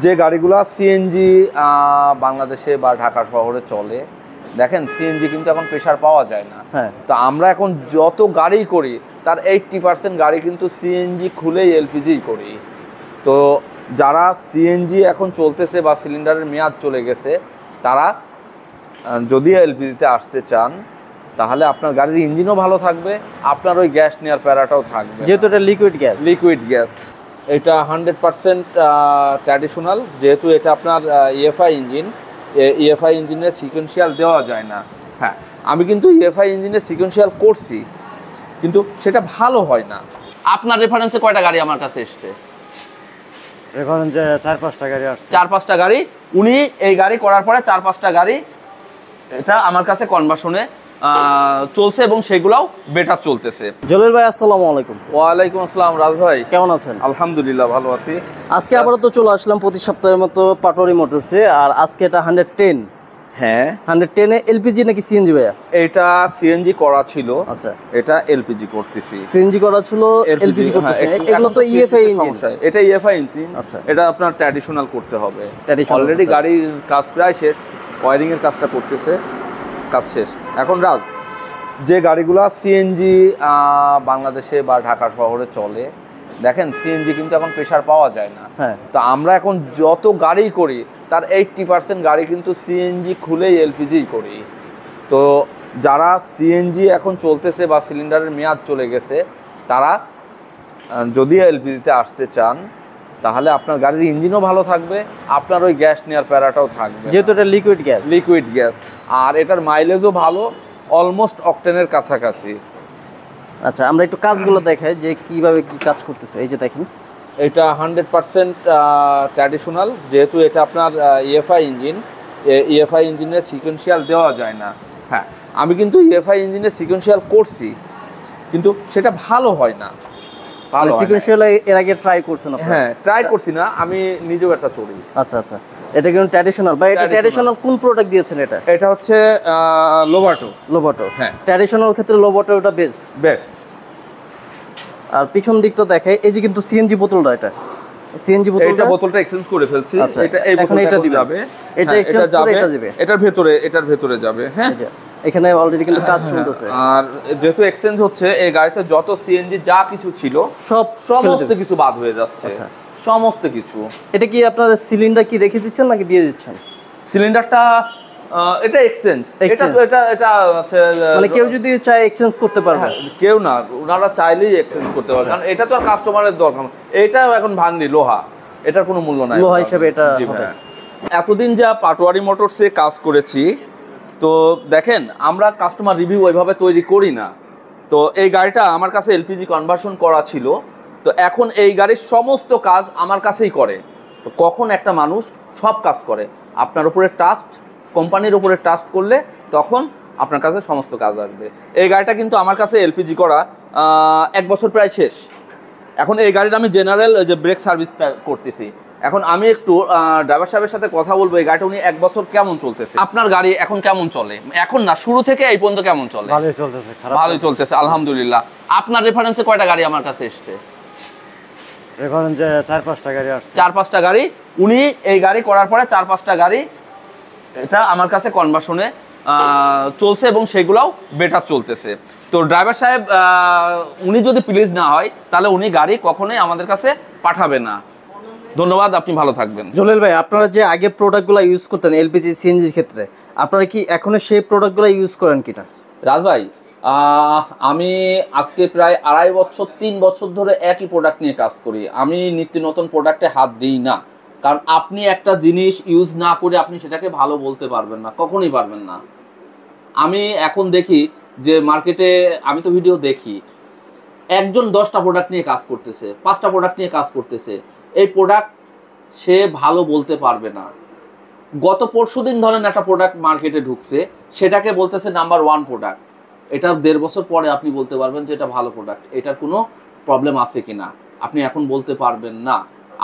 যে গাড়িগুলো সিএনজি বাংলাদেশে বা ঢাকা শহরে চলে, দেখেন সিএনজি কিন্তু এখন প্রেসার পাওয়া যায় না। তো আমরা এখন যত গাড়ি করি তার 80% গাড়ি কিন্তু সিএনজি খুলেই এলপিজি করি। তো যারা সিএনজি এখন চলতেছে বা সিলিন্ডারের মেয়াদ চলে গেছে, তারা যদি এলপিজিতে আসতে চান তাহলে আপনার গাড়ির ইঞ্জিনও ভালো থাকবে, আপনার ওই গ্যাস নেওয়ার প্যারাটাও থাকবে, যেহেতু এটা লিকুইড গ্যাস। এটা 100% ট্র্যাডিশনাল, যেহেতু এটা আপনার ইএফআই ইঞ্জিন। ইএফআই ইঞ্জিনের সিকোয়েন্সিয়াল দেওয়া যায় না। হ্যাঁ, আমি কিন্তু ইএফআই ইঞ্জিনের সিকোয়েন্সিয়াল করছি, কিন্তু সেটা ভালো হয় না। আপনার রেফারেন্সে কয়টা গাড়ি আমার কাছে এসছে? রেফারেন্সে 4-5টা গাড়ি আসছে। 4-5টা গাড়ি। উনি এই গাড়ি করার পরে 4-5টা গাড়ি এটা আমার কাছে কনভার্সনে চলছে এবং সেগুলোও বেটার চলতেছে। জলিল ভাই, আসসালামু আলাইকুম। ওয়ালাইকুম আসসালাম। রাজ ভাই, কেমন আছেন? আলহামদুলিল্লাহ, ভালো আছি। আজকে আবারও তো চলে আসলাম প্রতি সপ্তাহের মতো পাটোয়ারি মোটরসে। আর আজকে এটা 110। হ্যাঁ, 110 এ এলপিজি নাকি সিএনজি ভাইয়া? এটা সিএনজি করা ছিল। আচ্ছা, এটা এলপিজি করতেছি। সিএনজি করা ছিল, এলপিজি করতেছে। এগুলো তো ইএফআই ইঞ্জিন। এটা ইএফআই ইঞ্জিন। আচ্ছা, এটা আপনার ট্র্যাডিশনাল করতে হবে। অলরেডি গাড়ির কাজ প্রায় শেষ, ওয়্যারিং এর কাজটা করতেছে, কাজ শেষ। এখন রাজ, যে গাড়িগুলো সিএনজি বাংলাদেশে বা ঢাকা শহরে চলে, দেখেন সিএনজি কিন্তু এখন প্রেসার পাওয়া যায় না। তো আমরা এখন যত গাড়ি করি তার 80% গাড়ি কিন্তু সিএনজি খুলেই এলপিজি করি। তো যারা সিএনজি এখন চলতেছে বা সিলিন্ডারের মেয়াদ চলে গেছে, তারা যদি এলপিজিতে আসতে চান তাহলে আপনার গাড়ির ইঞ্জিনও ভালো থাকবে, আপনার ওই গ্যাস নেওয়ার প্যারাটাও থাকবে, যেহেতু এটা লিকুইড গ্যাস। আর এটার মাইলেজও ভালো, অলমোস্ট অকটেনের কাছাকাছি। আচ্ছা, আমরা একটু কাজগুলো দেখাই যে কিভাবে কি কাজ করতেছে। এই যে দেখেন, এটা 100% ট্র্যাডিশনাল, যেহেতু এটা আপনার ইএফআই ইঞ্জিন। ইএফআই ইঞ্জিনের সিকোয়েন্সিয়াল দেওয়া যায় না। হ্যাঁ, আমি কিন্তু ইএফআই ইঞ্জিনের সিকোয়েন্সিয়াল করছি, কিন্তু সেটা ভালো হয় না। সিকোয়েন্সিয়াল এর আগে ট্রাই করছেন আপনি? হ্যাঁ, ট্রাই করছি না, আমি নিজেও একটা চড়ি। আচ্ছা আচ্ছা, এটা কিন্তু ট্র্যাডিশনাল বা এটা ট্র্যাডিশনাল কোন প্রোডাক্ট দিয়েছেন? এটা হচ্ছে লোবাটো। হ্যাঁ, ট্র্যাডিশনাল ক্ষেত্রে লোবাটো ওটা বেস্ট। আর পিছন দিকটা দেখাই, এই যে কিন্তু সিএনজি বোতলটা, এটা সিএনজি বোতলটা এক্সচেঞ্জ করে ফেলছি। এটা এখন এটা যাবে, এটা এক্সচেঞ্জ করে এটা যাবে, এটার ভেতরে যাবে। হ্যাঁ, এখানে অলরেডি কিন্তু কাজ চলতেছে। আর যেহেতু এক্সচেঞ্জ হচ্ছে, এই গাড়িতে যত সিএনজি যা কিছু ছিল সমস্ত কিছু বাদ হয়ে যাচ্ছে। আচ্ছা, সমস্ত কিছু। এটা কি আপনাদের সিলিন্ডার কি রেখে দিচ্ছেন নাকি দিয়ে দিচ্ছেন? সিলিন্ডারটা এটা এক্সচেঞ্জ। এটা হচ্ছে মানে কেউ যদি চায় এক্সচেঞ্জ করতে পারবে? কেউ না, ওনারা চাইলেই এক্সচেঞ্জ করতে পারবে, কারণ এটা তো আর কাস্টমারের দরকার। এটা এখন ভাঙনি লোহা, এটার কোনো মূল্য নাই লোহা হিসেবে এটা। এতদিন যা পাটোয়ারি মোটরসে কাজ করেছি, তো দেখেন আমরা কাস্টমার রিভিউ ওইভাবে তৈরি করি না। তো এই গাড়িটা আমার কাছে এলপিজি কনভার্সন করা ছিল, তো এখন এই গাড়ির সমস্ত কাজ আমার কাছেই করে। তো কখন একটা মানুষ সব কাজ করে, আপনার উপরে ট্রাস্ট, কোম্পানির উপরে ট্রাস্ট করলে তখন আপনার কাছে সমস্ত কাজ আসবে। এই গাড়িটা কিন্তু আমার কাছে এলপিজি করা 1 বছর প্রায় শেষ। এখন এই গাড়িটা আমি জেনারেল যে ব্রেক সার্ভিস করতেছি। এখন আমি একটু ড্রাইভার সাহেবের সাথে কথা বলবো, এই গাড়িটা উনি 1 বছর কেমন চলতেছে। আপনার গাড়ি এখন কেমন চলে? এখন না, শুরু থেকে এই পর্যন্ত কেমন চলে? ভালোই চলতেছে, আলহামদুলিল্লাহ। আপনার রেফারেন্সে কয়টা গাড়ি আমার কাছে এসছে? রেফারেন্সে 4-5টা গাড়ি আসছে। 4-5টা গাড়ি। উনি এই গাড়ি করার পরে 4-5টা গাড়ি এটা আমার কাছে কনভার্সনে চলছে এবং সেগুলোও বেটার চলতেছে। তো ড্রাইভার সাহেব উনি যদি প্লিজ না হয় তাহলে উনি গাড়ি কখনোই আমাদের কাছে পাঠাবে না। ধন্যবাদ, আপনি ভালো থাকবেন। জলিল ভাই, আপনারা যে আগে প্রোডাক্টগুলো ইউজ করতেন এলপিজি সিএনজির ক্ষেত্রে, আপনারা কি এখনো সেই প্রোডাক্টগুলো ইউজ করেন কিনা? রাজ ভাই, আমি আজকে প্রায় 2.5 বছর 3 বছর ধরে একই প্রোডাক্ট নিয়ে কাজ করি। আমি নিত্য নতুন প্রোডাক্টে হাত দিই না, কারণ আপনি একটা জিনিস ইউজ না করে আপনি সেটাকে ভালো বলতে পারবেন না, কখনোই পারবেন না। আমি এখন দেখি যে মার্কেটে, আমি তো ভিডিও দেখি, একজন 10টা প্রোডাক্ট নিয়ে কাজ করতেছে, 5টা প্রোডাক্ট নিয়ে কাজ করতেছে। এই প্রোডাক্ট সে ভালো বলতে পারবে না। গত পরশুদিন ধরেন একটা প্রোডাক্ট মার্কেটে ঢুকছে, সেটাকে বলতেছে নাম্বার 1 প্রোডাক্ট। এটা 1.5 বছর পরে আপনি বলতে পারবেন যে এটা ভালো প্রোডাক্ট, এটার কোনো প্রবলেম আছে কিনা আপনি এখন বলতে পারবেন না।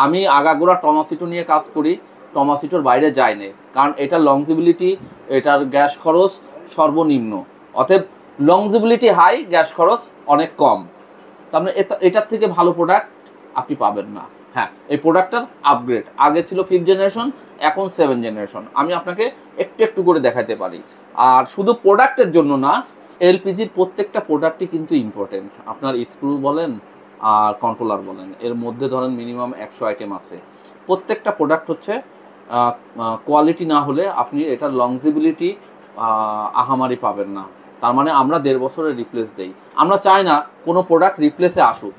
আমি আগাগোড়া টমাসিটো নিয়ে কাজ করি, টমাসিটোর বাইরে যাই না, কারণ এটার লংজিবিলিটি, এটার গ্যাস খরচ সর্বনিম্ন। অতএব লংজিবিলিটি হাই, গ্যাস খরচ অনেক কম। তার মানে এটার থেকে ভালো প্রোডাক্ট আপনি পাবেন না। হ্যাঁ, এই প্রোডাক্টটার আপগ্রেড, আগে ছিল 5th জেনারেশন, এখন 7th জেনারেশন। আমি আপনাকে একটু একটু করে দেখাতে পারি। আর শুধু প্রোডাক্টের জন্য না, এলপিজির প্রত্যেকটা প্রোডাক্টই কিন্তু ইম্পর্টেন্ট। আপনার স্ক্রু বলেন আর কন্ট্রোলার বলেন, এর মধ্যে ধরেন মিনিমাম 100 আইটেম আছে। প্রত্যেকটা প্রোডাক্ট হচ্ছে কোয়ালিটি না হলে আপনি এটার লংজিবিলিটি আহামারি পাবেন না। তার মানে আমরা 1.5 বছরের রিপ্লেস দেই। আমরা চাই না কোনো প্রোডাক্ট রিপ্লেসে আসুক,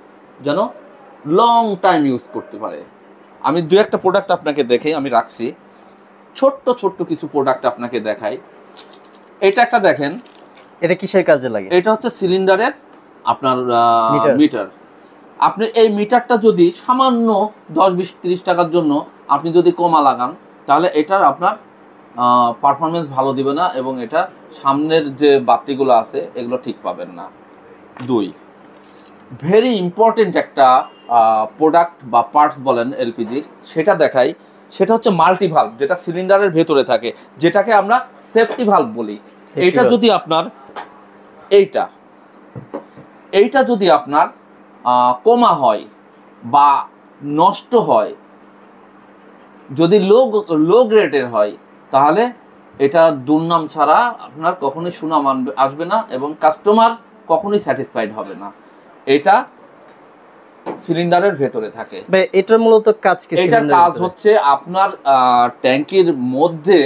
যেন লং টাইম ইউজ করতে পারে। আমি দু একটা প্রোডাক্ট আপনাকে দেখে আমি রাখছি, ছোট্ট ছোট্ট কিছু প্রোডাক্ট আপনাকে দেখাই। এটা একটা দেখেন, এটা কিসের কাজে লাগে? এটা হচ্ছে সিলিন্ডারের আপনার মিটার। আপনি এই মিটারটা যদি সামান্য 10-20-30 টাকার জন্য আপনি যদি কমা লাগান, তাহলে এটার আপনার পারফরমেন্স ভালো দিবে না, এবং এটা সামনের যে বাতিগুলো আছে এগুলো ঠিক পাবেন না। 2, ভেরি ইম্পর্টেন্ট একটা প্রোডাক্ট বা পার্টস বলেন এলপিজির, সেটা দেখাই। সেটা হচ্ছে মাল্টি ভালভ, যেটা সিলিন্ডারের ভেতরে থাকে, যেটাকে আমরা সেফটি ভালভ বলি। এইটা যদি আপনার এইটা যদি আপনার কমা হয় বা নষ্ট হয়, যদি লো গ্রেডের হয়, তাহলে এটা দুর্নাম ছাড়া আপনার কখনোই সুনাম আসবে না, এবং কাস্টমার কখনোই স্যাটিসফাইড হবে না। এটা সিলিন্ডারের ভেতরে থাকে। এটার মূলত কাজ কি? এটার কাজ হচ্ছে আপনার ট্যাঙ্কির মধ্যে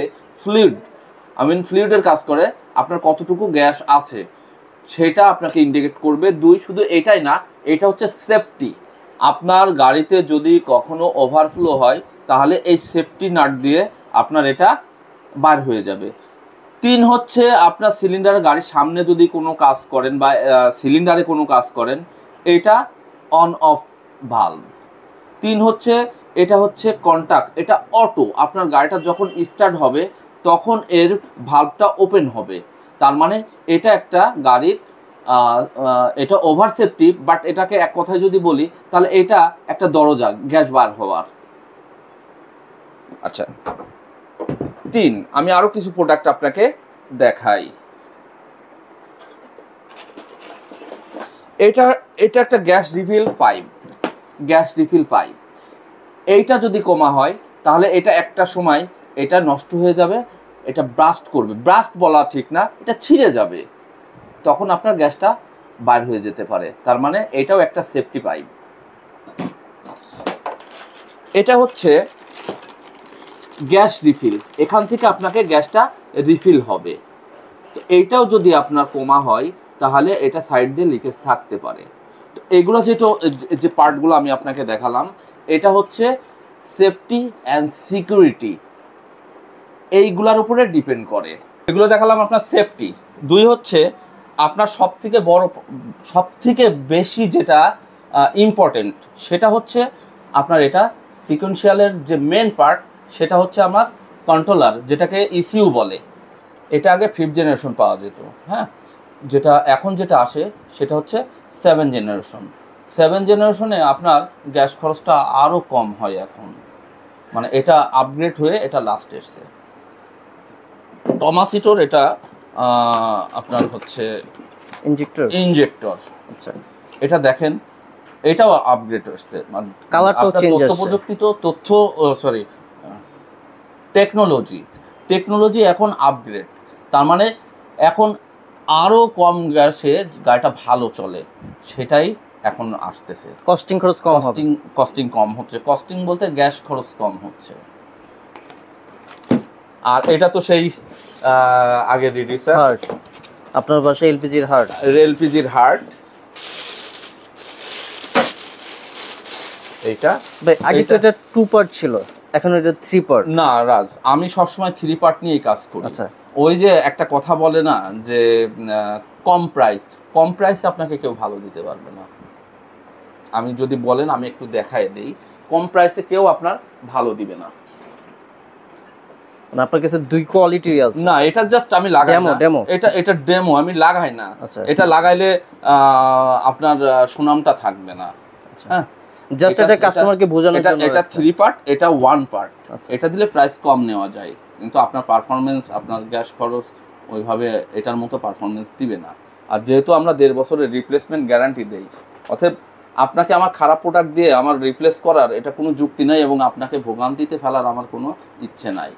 ফ্লুইডের কাজ করে, আপনার কতটুকু গ্যাস আছে সেটা আপনাকে ইন্ডিকেট করবে। 2, শুধু এটাই না, এটা হচ্ছে সেফটি। আপনার গাড়িতে যদি কখনো ওভারফ্লো হয়, তাহলে এই সেফটি নাট দিয়ে আপনার এটা বার হয়ে যাবে। 3 হচ্ছে আপনার সিলিন্ডার গাড়ির সামনে যদি কোনো কাজ করেন বা সিলিন্ডারে কোনো কাজ করেন, এটা অন অফ ভালভ। 3 হচ্ছে এটা হচ্ছে কন্টাক্ট, এটা অটো। আপনার গাড়িটা যখন স্টার্ট হবে তখন এর ভালভটা ওপেন হবে। তার মানে এটা একটা গাড়ির এটা ওভার সেফটি, বাট এটাকে এক কথায় যদি বলি তাহলে এটা একটা দরজা গ্যাস বার হওয়ার। আচ্ছা, 3, আমি আরো কিছু প্রোডাক্ট আপনাকে দেখাই। এটা একটা গ্যাস রিফিল পাইপ। এইটা যদি কমা হয়, তাহলে এটা একটা সময় এটা নষ্ট হয়ে যাবে, এটা ব্রাস্ট করবে। ব্রাস্ট বলা ঠিক না, এটা ছিঁড়ে যাবে, তখন আপনার গ্যাসটা বাইর হয়ে যেতে পারে। তার মানে এটাও একটা সেফটি পাইপ। এটা হচ্ছে গ্যাস রিফিল, এখান থেকে আপনাকে গ্যাসটা রিফিল হবে। তো এইটাও যদি আপনার কমা হয়, তাহলে এটা সাইড দিয়ে লিকেজ থাকতে পারে। তো এগুলো যে পার্টগুলো আমি আপনাকে দেখালাম, এটা হচ্ছে সেফটি অ্যান্ড সিকিউরিটি, এইগুলার উপরে ডিপেন্ড করে। এগুলো দেখালাম আপনার সেফটি। 2 হচ্ছে আপনার সবথেকে বেশি যেটা ইম্পর্টেন্ট, সেটা হচ্ছে আপনার এটা সিকোয়েন্সিয়ালের যে মেন পার্ট, সেটা হচ্ছে আমার কন্ট্রোলার, যেটাকে ইসিইউ বলে। এটা আগে 5th জেনারেশন পাওয়া যেত, হ্যাঁ। যেটা এখন যেটা আসে সেটা হচ্ছে 7th জেনারেশন। 7th জেনারেশনে আপনার গ্যাস খরচটা আরও কম হয় এখন, মানে এটা আপগ্রেড হয়ে এটা লাস্ট এসছে। টমাসিটোর এটা আপনার হচ্ছে ইনজেক্টর। আচ্ছা, এটা দেখেন, এটাও আপগ্রেড হচ্ছে, মানে তথ্য প্রযুক্তি তো টেকনোলজি এখন আপগ্রেড। তার মানে এখন আরো কম গ্যাসে গাড়িটা ভালো চলে, সেটাই এখন আসতেছে। কস্টিং কম হচ্ছে, কস্টিং বলতে গ্যাস খরচ কম হচ্ছে। আর এটা তো সেই আগে রিডিউসার, আপনার পাশে এলপিজির হার্ট। এইটা আগে তো এটা 2 পার্ট ছিল, এখন এটা 3 পার্ট। না রাজ, আমি সবসময় 3 পার্ট নিয়েই কাজ করি। আচ্ছা, ওই যে একটা কথা বলে না যে কম প্রাইস আপনাকে কেউ ভালো দিতে পারবে না। আমি যদি বলেন আমি একটু দেখায় দেই, কম প্রাইসে কেউ আপনার ভালো দিবে না। আপনার কাছে 2 কোয়ালিটি আছে? না, এটা জাস্ট আমি লাগাই না, এটা ডেমো, আমি লাগাই না। এটা লাগাইলে আপনার সুনামটা থাকবে না। হ্যাঁ, জাস্ট এটা কাস্টমারকে বোঝানোর জন্য। এটা 3 পার্ট, এটা 1 পার্ট। এটা দিলে প্রাইস কম নেওয়া যায়, কিন্তু আপনার পারফরমেন্স, আপনার গ্যাস খরচ ওইভাবে এটার মতো পারফরমেন্স দিবে না। আর যেহেতু আমরা 1.5 বছরের রিপ্লেসমেন্ট গ্যারান্টি দেই, অতএব আপনাকে আমার খারাপ প্রোডাক্ট দিয়ে আমার রিপ্লেস করার এটা কোনো যুক্তি নাই এবং আপনাকে ভোগান্তিতে ফেলার আমার কোনো ইচ্ছে নাই।